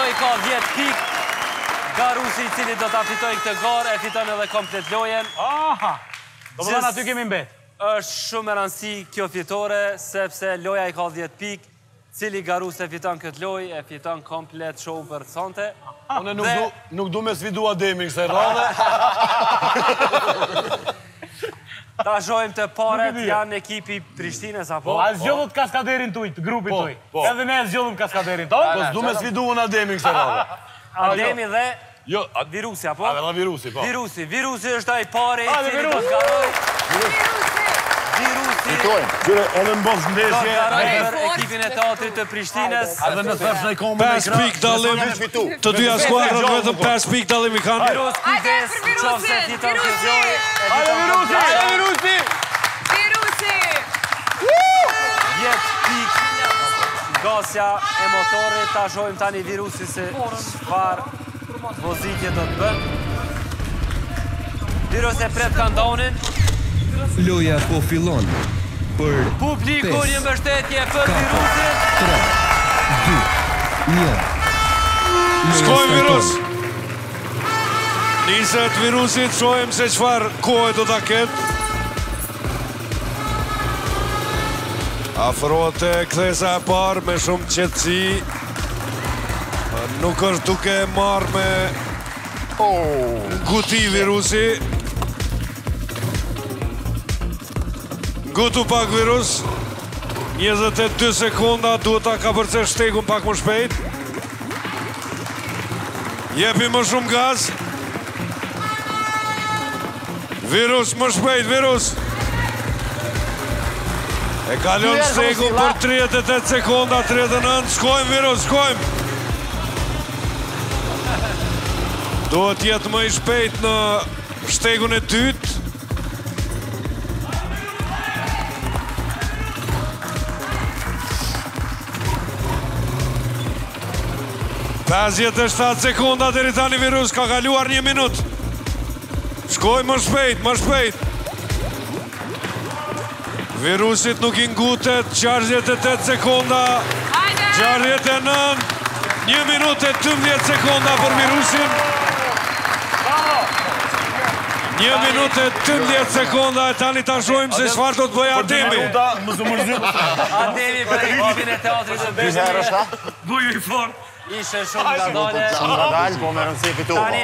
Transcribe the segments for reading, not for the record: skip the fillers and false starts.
lojë ka 10 pikë. Garusi I cili do ta fitojë këtë garë e fiton edhe komplet lojën. Aha. Do të thonë aty kemi mbet. Është shumë e rëndësi kjo fitore sepse loja I ka 10 pikë. Cili Garus e fiton këtë lojë e fiton komplet show për sonte. Unë nuk du me svidu Ademi kësaj radhe. Ta shojmë të paret janë ekipi Prishtinës, apo? A zgjodhët kaskaderin tuj, të grupit tuj. Edhe ne zgjodhëm kaskaderin tonë. Po s'du me svidu unë Ademi kësaj radhe. Ademi dhe Virusi, apo? Edhe Virusi, po. Virusi është ai pari I cili do të garoj. Virusi Qyre, edhe në bos do të ndeshje. garoj për ekipin e teatrit të Prishtinës. Edhe në thash në komë 5 pikë dallim. Të dyja skuadrat vetëm 5 pikë dallim I kanë. Virus, kujdes, qofse fiton këtë lojë. Hajde Virusi! Hajde Virusi! Virusi! 10 pikë gasja e motorit. Ta shojmë tani Virusi se çfarë vozitje do të bën. Virus e pret kandonin. Loja po fillon për Publiku një mbështetje për Virusin. 3, 2, 1. Shkojmë Virus. Niset Virusit, shojmë se çfarë kohë do ta ketë. Afrohet e kthesa e parë me shumë qetësi. Nuk është duke marrë me guti Virusi. Gutu pak Virus. 22 sekonda duhet ta kapërces shtegun pak më shpejt. Jepi më shumë gaz. Virus më shpejt, Virus. E kalon shtegun për 38 sekonda, 39. Shkojmë Virus, shkojmë. Duhet jetë më I shpejt në shtegun e dytë. Pasjet e 7 sekonda deri tani Virus ka kaluar 1 minutë. Shkoj më shpejt, më shpejt. Virusit nuk I ngutet, 68 sekonda. 69, 1 minutë e 12 sekonda për Virusin. 1 minutë e 12 sekonda e tani ta shojmë se çfarë do të bëjë Ademi. Ademi për ekipin e teatrit të Prishtinës. Buju I fort. Ishe shumë ngadale. Ngadal, po me rëndësi fitu. Tani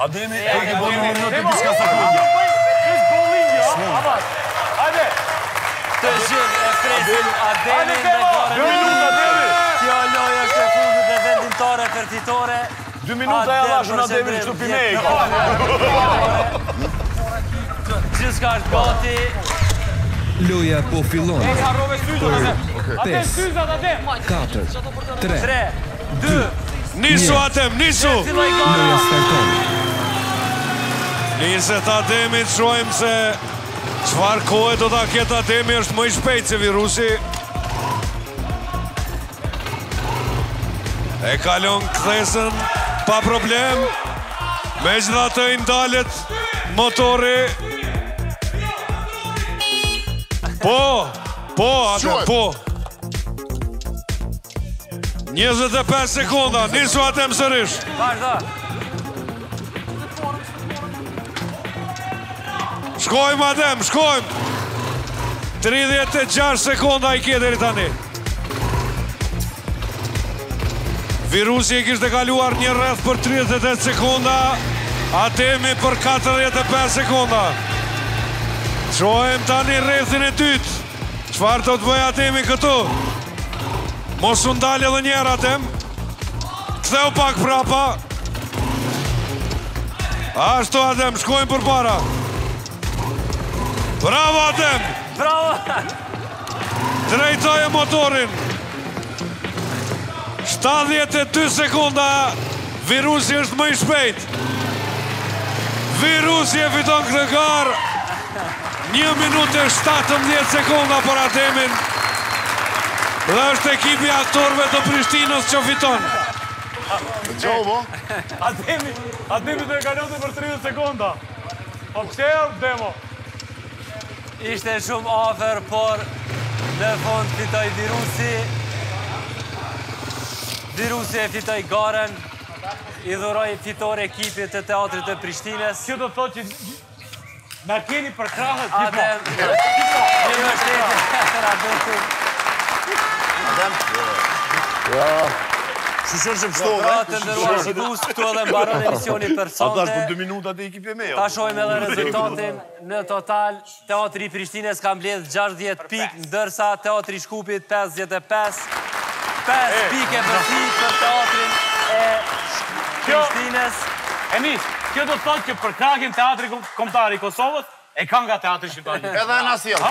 Ademi e ke bojë në minutë I diska sekonda. Hajde. Të gjithë e presin Ademi dhe garën. 2 minuta Ademi. Kjo lojë është e fundit dhe vendimtare për fitore. 2 minuta e dhashën Ademi kështu pimej. Gjithçka është gati. Loja po fillon për 5, 4, 3, 2, Nisu Adem, nisu! Loja starton. Niset Ademi, të shojmë se çfarë kohë do ta ketë Ademi është më I shpejt se Virusi. E kalon kthesën pa problem. Megjithatë I ndalet motori. Po, Adem, po. 25 sekonda, nisu Adem sërish. Vazhdo. Shkojmë Adem, shkojmë. 36 sekonda I ke deri tani. Virusi I kishte kaluar një rreth për 38 sekonda. Ademi për 45 sekonda. Shojmë tani rrethin e dytë. Çfarë do të bëjë Ademi këtu? Mos u ndal edhe një herë Adem. Ktheu pak prapa. Ashtu Adem, shkojmë përpara. Bravo Adem! Bravo! Drejtoje motorin. 72 sekonda. Virusi është më I shpejt. Virusi e fiton këtë garë. 1 minutë e 17 sekonda për Ademin. Dhe është ekipi aktorëve të Prishtinës që fiton. Ademi të e kalote për 30 sekonda. Po pse demo? Ishte shumë afer, por në fund fitoi Virusi. Virusi e fitoj garen, i dhuroj fitore ekipit të teatrit të Prishtines. Kjo do të thotë që na keni për krahët Adem, një mbështetje Radotin. Shushon që pështove. Pra të ndëruar shikues, këtu edhe mbaron emisioni Ata është për personte. 2 minuta të ekipi me. Ta shohim edhe rezultatin. Në total, Teatri i Prishtines ka mbledh 60 pikë, ndërsa Teatri i Shkupit 55. 5 pikë për Teatrin e Prishtines. Enis, kjo do të thotë që për krahën teatri kombëtar i Kosovës e ka nga teatri shqiptar. Edhe në asjel.